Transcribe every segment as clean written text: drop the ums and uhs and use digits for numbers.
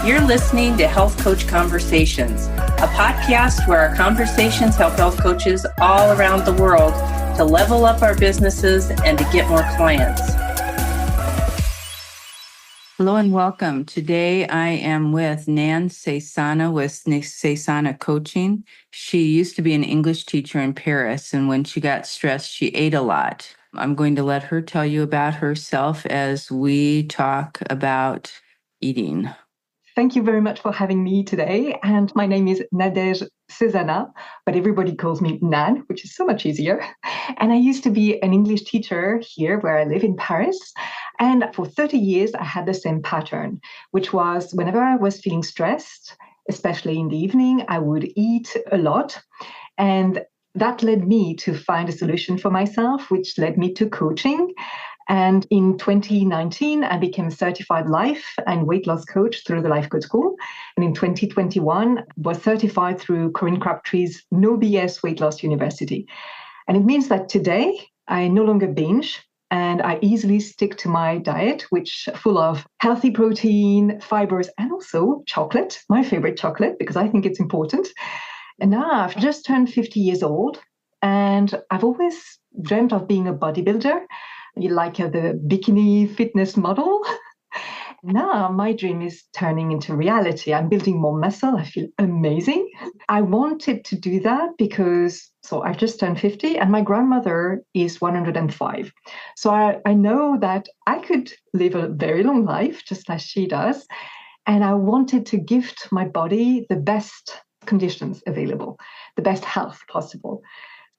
You're listening to Health Coach Conversations, a podcast where our conversations help health coaches all around the world to level up our businesses and to get more clients. Hello and welcome. Today I am with Nan Saysana with Nan Saysana Coaching. She used to be an English teacher in Paris, and when she got stressed, she ate a lot. I'm going to let her tell you about herself as we talk about eating. Thank you very much for having me today. And my name is Nan Saysana, but everybody calls me Nan, which is so much easier. And I used to be an English teacher here where I live in Paris. And for 30 years, I had the same pattern, which was whenever I was feeling stressed, especially in the evening, I would eat a lot. And that led me to find a solution for myself, which led me to coaching. And in 2019, I became a certified life and weight loss coach through the Life Coach School. And in 2021, was certified through Corinne Crabtree's No BS Weight Loss University. And it means that today I no longer binge and I easily stick to my diet, which is full of healthy protein, fibers, and also chocolate, my favorite chocolate, because I think it's important. And now I've just turned 50 years old, and I've always dreamt of being a bodybuilder, like the bikini fitness model. Now my dream is turning into reality. I'm building more muscle. I feel amazing. I wanted to do that because, I've just turned 50 and my grandmother is 105. So I know that I could live a very long life, just as she does. And I wanted to gift my body the best conditions available, the best health possible.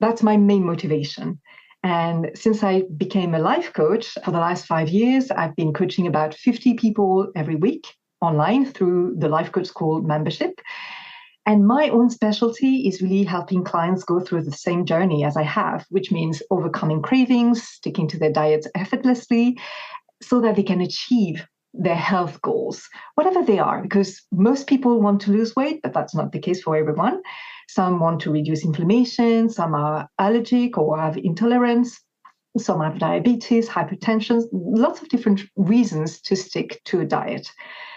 That's my main motivation. And since I became a life coach for the last 5 years, I've been coaching about 50 people every week online through the Life Coach School membership. And my own specialty is really helping clients go through the same journey as I have, which means overcoming cravings, sticking to their diets effortlessly so that they can achieve their health goals, whatever they are, because most people want to lose weight, but that's not the case for everyone. Some want to reduce inflammation, some are allergic or have intolerance, some have diabetes, hypertension, lots of different reasons to stick to a diet.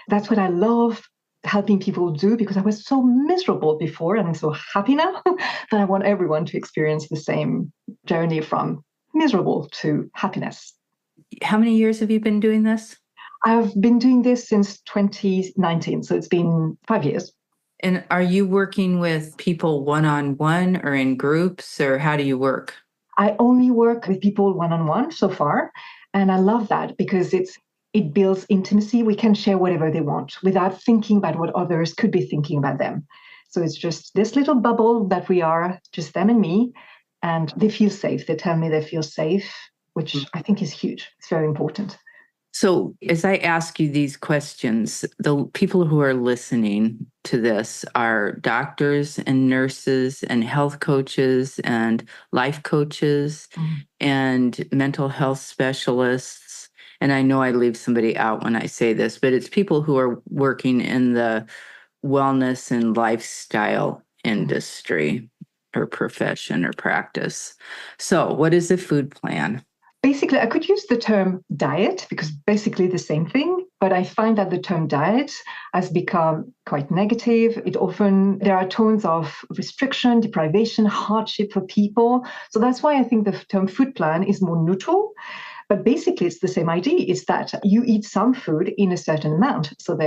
That's what I love helping people do, because I was so miserable before and I'm so happy now that I want everyone to experience the same journey from miserable to happiness. How many years have you been doing this? I've been doing this since 2019, so it's been 5 years. And are you working with people one-on-one or in groups, or how do you work? I only work with people one-on-one so far, and I love that because it builds intimacy. We can share whatever they want without thinking about what others could be thinking about them. So it's just this little bubble that we are, just them and me, and they feel safe. They tell me they feel safe, which I think is huge. It's very important. So as I ask you these questions, the people who are listening to this are doctors and nurses and health coaches and life coaches and mental health specialists. And I know I leave somebody out when I say this, but it's people who are working in the wellness and lifestyle industry or profession or practice. So what is a food plan? Basically, I could use the term diet because basically the same thing, but I find that the term diet has become quite negative. There are tones of restriction, deprivation, hardship for people. So that's why I think the term food plan is more neutral. But basically, it's the same idea. It's that you eat some food in a certain amount. So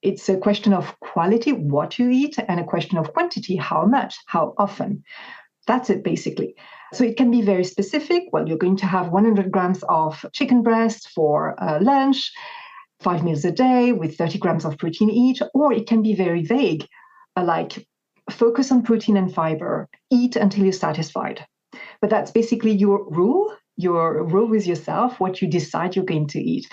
it's a question of quality, what you eat, and a question of quantity, how much, how often. That's it, basically. So it can be very specific. Well, you're going to have 100 grams of chicken breast for lunch, 5 meals a day with 30 grams of protein each, or it can be very vague, like focus on protein and fiber, eat until you're satisfied. But that's basically your rule with yourself, what you decide you're going to eat.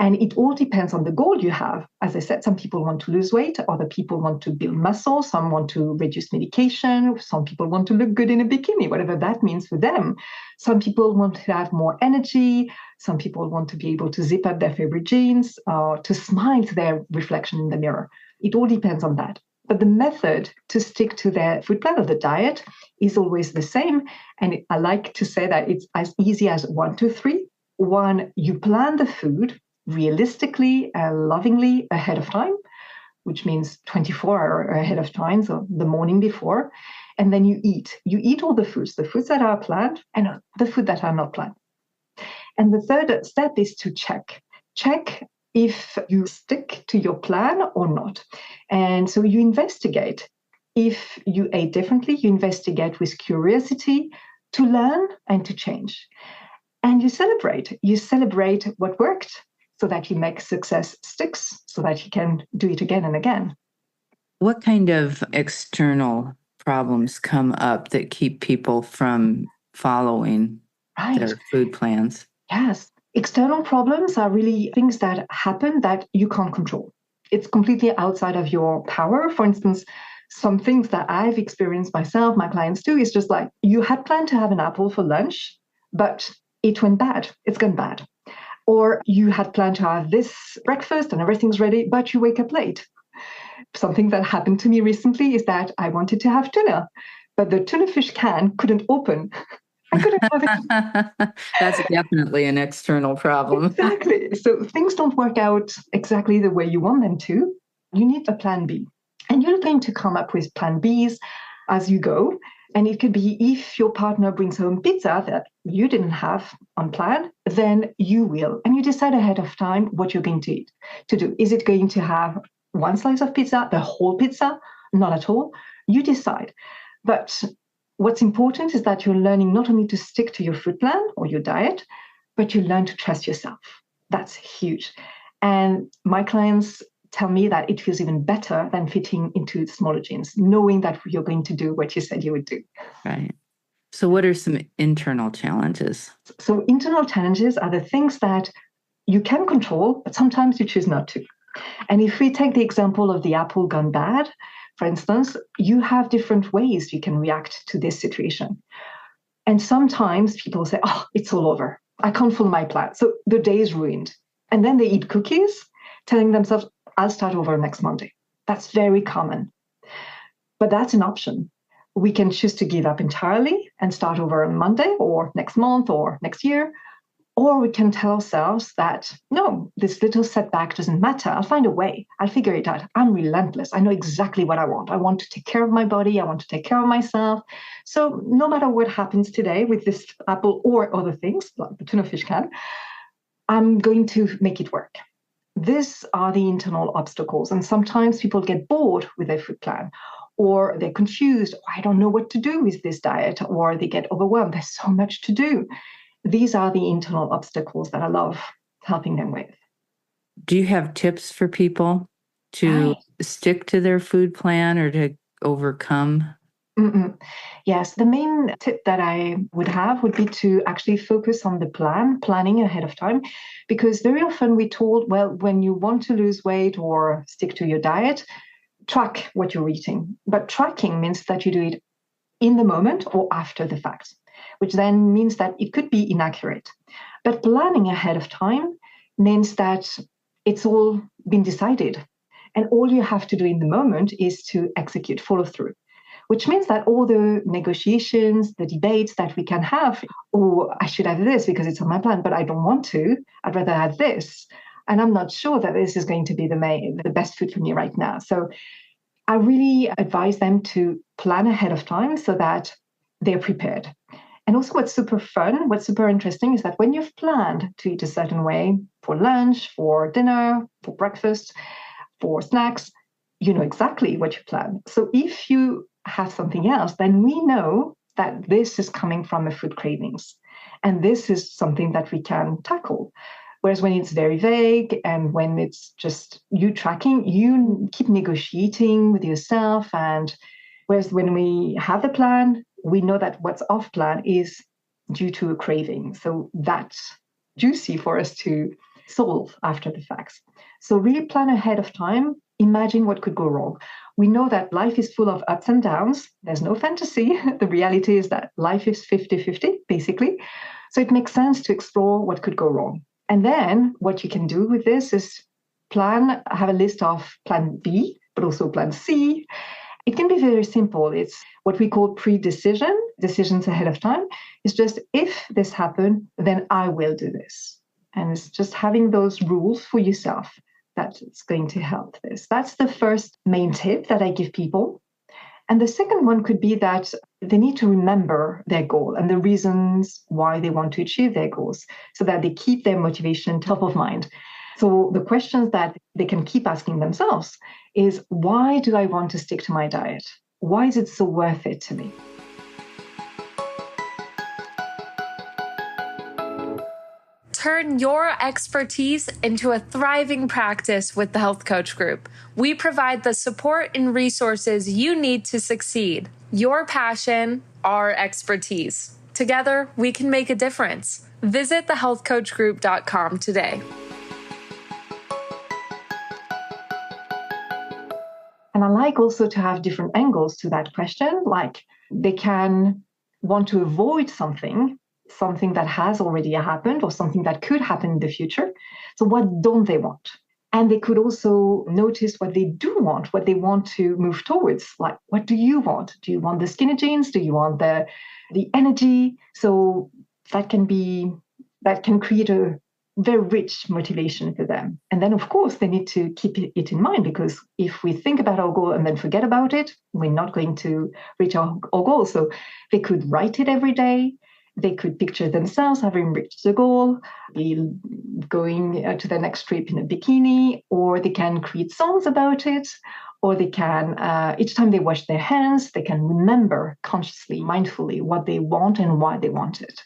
And it all depends on the goal you have. As I said, some people want to lose weight, other people want to build muscle, some want to reduce medication, some people want to look good in a bikini, whatever that means for them. Some people want to have more energy, some people want to be able to zip up their favorite jeans, or to smile to their reflection in the mirror. It all depends on that. But the method to stick to their food plan or the diet is always the same. And I like to say that it's as easy as 1, 2, 3. 1, you plan the food realistically and lovingly ahead of time. which means 24 hours ahead of time, so the morning before. And then you eat. You eat all the foods that are planned and the food that are not planned. And the third step is to check. Check if you stick to your plan or not. And so you investigate. If you ate differently, you investigate with curiosity to learn and to change. And you celebrate. You celebrate what worked so that you make success sticks, so that you can do it again and again. What kind of external problems come up that keep people from following their food plans? Yes. External problems are really things that happen that you can't control. It's completely outside of your power. For instance, some things that I've experienced myself, my clients too, is just like you had planned to have an apple for lunch, but it went bad. It's gone bad. Or you had planned to have this breakfast and everything's ready, but you wake up late. Something that happened to me recently is that I wanted to have tuna, but the tuna fish can couldn't open. I couldn't have it. That's definitely an external problem. Exactly. So things don't work out exactly the way you want them to. You need a plan B. And you're going to come up with plan Bs as you go. And it could be if your partner brings home pizza that you didn't have on plan, then you will. And you decide ahead of time what you're going to do. Is it going to have one slice of pizza, the whole pizza? Not at all. You decide. But what's important is that you're learning not only to stick to your food plan or your diet, but you learn to trust yourself. That's huge. And my clients tell me that it feels even better than fitting into smaller jeans, knowing that you're going to do what you said you would do. Right. So what are some internal challenges? So internal challenges are the things that you can control, but sometimes you choose not to. And if we take the example of the apple gone bad, for instance, you have different ways you can react to this situation. And sometimes people say, oh, it's all over. I can't follow my plan. So the day is ruined. And then they eat cookies, telling themselves, I'll start over next Monday. That's very common. But that's an option. We can choose to give up entirely and start over on Monday or next month or next year. Or we can tell ourselves that, no, this little setback doesn't matter. I'll find a way. I'll figure it out. I'm relentless. I know exactly what I want. I want to take care of my body. I want to take care of myself. So no matter what happens today with this apple or other things, like the tuna fish can, I'm going to make it work. These are the internal obstacles. And sometimes people get bored with their food plan, or they're confused. I don't know what to do with this diet, or they get overwhelmed. There's so much to do. These are the internal obstacles that I love helping them with. Do you have tips for people to stick to their food plan or to overcome? Yes, the main tip that I would have would be to actually focus on the planning ahead of time, because very often we're told, well, when you want to lose weight or stick to your diet, track what you're eating. But tracking means that you do it in the moment or after the fact, which then means that it could be inaccurate. But planning ahead of time means that it's all been decided. And all you have to do in the moment is to execute, follow through, which means that all the negotiations, the debates that we can have, oh, I should have this because it's on my plan, but I don't want to. I'd rather have this. And I'm not sure that this is going to be the best food for me right now. So I really advise them to plan ahead of time so that they're prepared. And also what's super fun, what's super interesting is that when you've planned to eat a certain way for lunch, for dinner, for breakfast, for snacks, you know exactly what you plan. So if you have something else, then we know that this is coming from a food cravings. And this is something that we can tackle. Whereas when it's very vague and when it's just you tracking, you keep negotiating with yourself. And whereas when we have the plan, we know that what's off plan is due to a craving. So that's juicy for us to solve after the facts. So really plan ahead of time. Imagine what could go wrong. We know that life is full of ups and downs. There's no fantasy. The reality is that life is 50-50, basically. So it makes sense to explore what could go wrong. And then what you can do with this is have a list of plan B, but also plan C. It can be very simple. It's what we call pre-decision, decisions ahead of time. It's just, if this happens, then I will do this. And it's just having those rules for yourself that's going to help this. That's the first main tip that I give people. And the second one could be that they need to remember their goal and the reasons why they want to achieve their goals so that they keep their motivation top of mind. So the questions that they can keep asking themselves is, why do I want to stick to my diet? Why is it so worth it to me? Turn your expertise into a thriving practice with the Health Coach Group. We provide the support and resources you need to succeed. Your passion, our expertise. Together, we can make a difference. Visit thehealthcoachgroup.com today. And I like also to have different angles to that question, like they can want to avoid something that has already happened or something that could happen in the future. So what don't they want? And they could also notice what they do want, what they want to move towards. Like, what do you want? Do you want the skinny jeans? Do you want the energy? So that can create a very rich motivation for them. And then, of course, they need to keep it in mind, because if we think about our goal and then forget about it, we're not going to reach our goal. So they could write it every day. They could picture themselves having reached the goal, going to the next trip in a bikini, or they can create songs about it, or they can, each time they wash their hands, they can remember consciously, mindfully what they want and why they want it.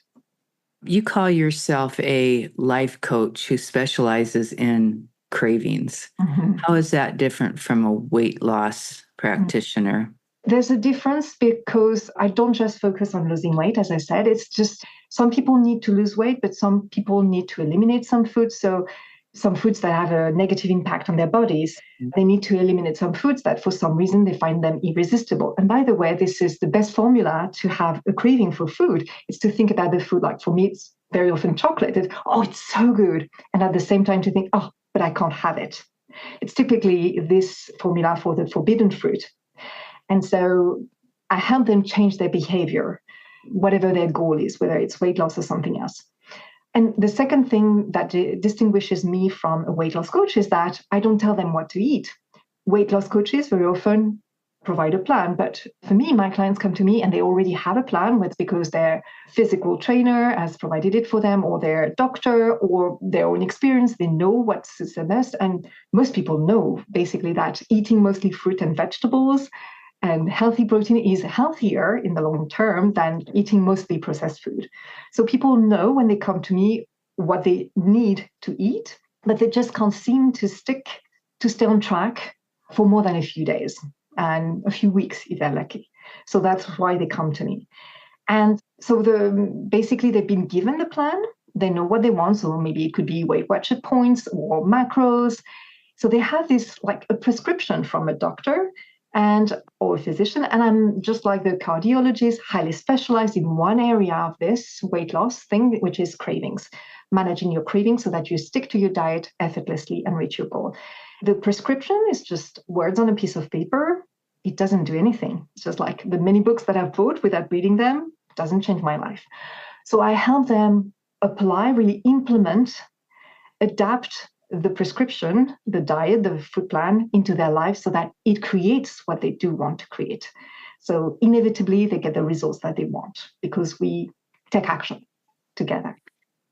You call yourself a life coach who specializes in cravings. Mm-hmm. How is that different from a weight loss practitioner? There's a difference because I don't just focus on losing weight, as I said. It's just some people need to lose weight, but some people need to eliminate some foods. So some foods that have a negative impact on their bodies, they need to eliminate some foods that for some reason they find them irresistible. And by the way, this is the best formula to have a craving for food. It's to think about the food. Like for me, it's very often chocolate. It's so good. And at the same time to think, but I can't have it. It's typically this formula for the forbidden fruit. And so I help them change their behavior, whatever their goal is, whether it's weight loss or something else. And the second thing that distinguishes me from a weight loss coach is that I don't tell them what to eat. Weight loss coaches very often provide a plan. But for me, my clients come to me and they already have a plan, whether it's because their physical trainer has provided it for them, or their doctor, or their own experience. They know what suits them best. And most people know basically that eating mostly fruit and vegetables and healthy protein is healthier in the long term than eating mostly processed food. So people know when they come to me what they need to eat, but they just can't seem to stay on track for more than a few days and a few weeks if they're lucky. So that's why they come to me. And so basically they've been given the plan. They know what they want. So maybe it could be Weight Watcher points or macros. So they have this like a prescription from a doctor or a physician. And I'm just like the cardiologist, highly specialized in one area of this weight loss thing, which is cravings, managing your cravings so that you stick to your diet effortlessly and reach your goal. The prescription is just words on a piece of paper. It doesn't do anything. It's just like the many books that I've bought without reading them. It doesn't change my life. So I help them apply, really implement, adapt the prescription, the diet, the food plan into their life so that it creates what they do want to create. So inevitably, they get the results that they want because we take action together.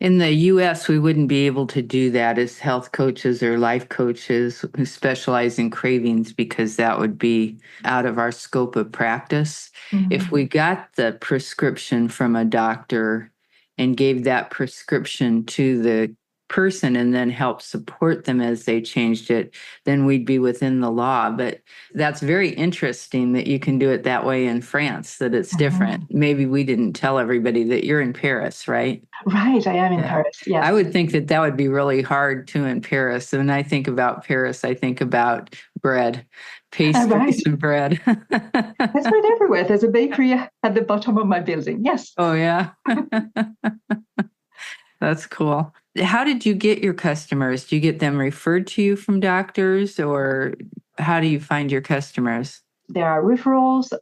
In the US, we wouldn't be able to do that as health coaches or life coaches who specialize in cravings because that would be out of our scope of practice. Mm-hmm. If we got the prescription from a doctor and gave that prescription to the person and then help support them as they changed it, then we'd be within the law. But that's very interesting that you can do it that way in France, that it's different. Maybe we didn't tell everybody that you're in Paris, right? Right, I am in Paris, yes. I would think that would be really hard too in Paris. When I think about Paris, I think about bread, pastries and bread. There's bread everywhere. There's a bakery at the bottom of my building, yes. Oh, yeah. That's cool. How did you get your customers? Do you get them referred to you from doctors, or how do you find your customers? There are referrals,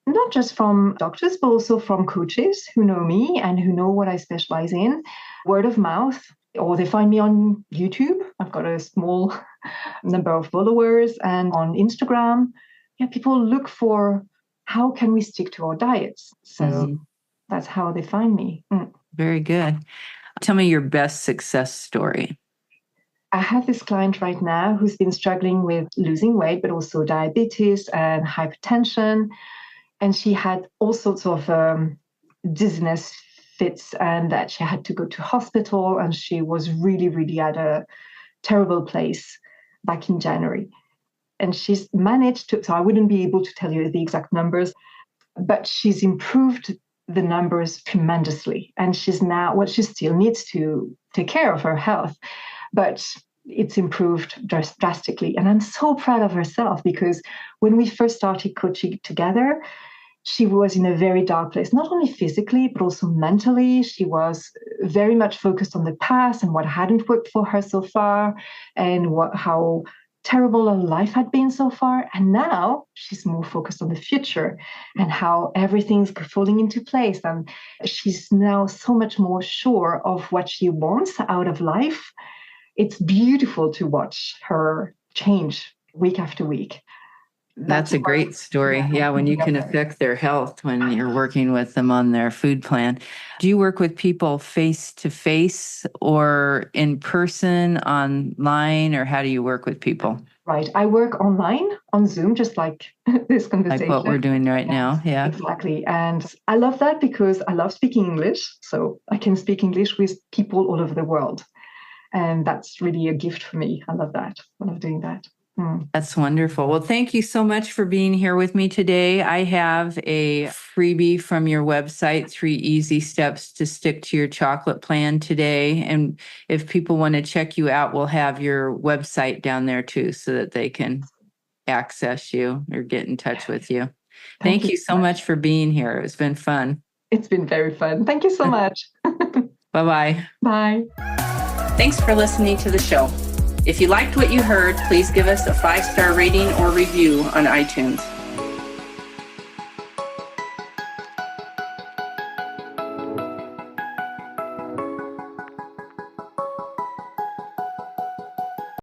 not just from doctors, but also from coaches who know me and who know what I specialize in. Word of mouth, or they find me on YouTube. I've got a small number of followers. And on Instagram, people look for how can we stick to our diets. So that's how they find me. Very good. Tell me your best success story. I have this client right now who's been struggling with losing weight, but also diabetes and hypertension. And she had all sorts of dizziness fits, and that she had to go to hospital, and she was really, really at a terrible place back in January. And she's managed to, so I wouldn't be able to tell you the exact numbers, but she's improved the numbers tremendously. And she's now, well, she still needs to take care of her health, but it's improved drastically. And I'm so proud of herself, because when we first started coaching together, she was in a very dark place, not only physically, but also mentally. She was very much focused on the past and what hadn't worked for her so far, and how terrible her life had been so far. And now she's more focused on the future and how everything's falling into place. And she's now so much more sure of what she wants out of life. It's beautiful to watch her change week after week. That's a great story. Yeah, when you can affect their health when you're working with them on their food plan. Do you work with people face to face or in person, online, or how do you work with people? Right. I work online on Zoom, just like this conversation. Like what we're doing right now. Yeah. Exactly. And I love that because I love speaking English. So I can speak English with people all over the world. And that's really a gift for me. I love that. I love doing that. That's wonderful. Well, thank you so much for being here with me today. I have a freebie from your website, 3 Easy Steps to Stick to Your Chocolate Plan today. And if people want to check you out, we'll have your website down there too, so that they can access you or get in touch with you. Thank you so much for being here. It's been fun. It's been very fun. Thank you so much. Bye-bye. Bye. Thanks for listening to the show. If you liked what you heard, please give us a 5-star rating or review on iTunes.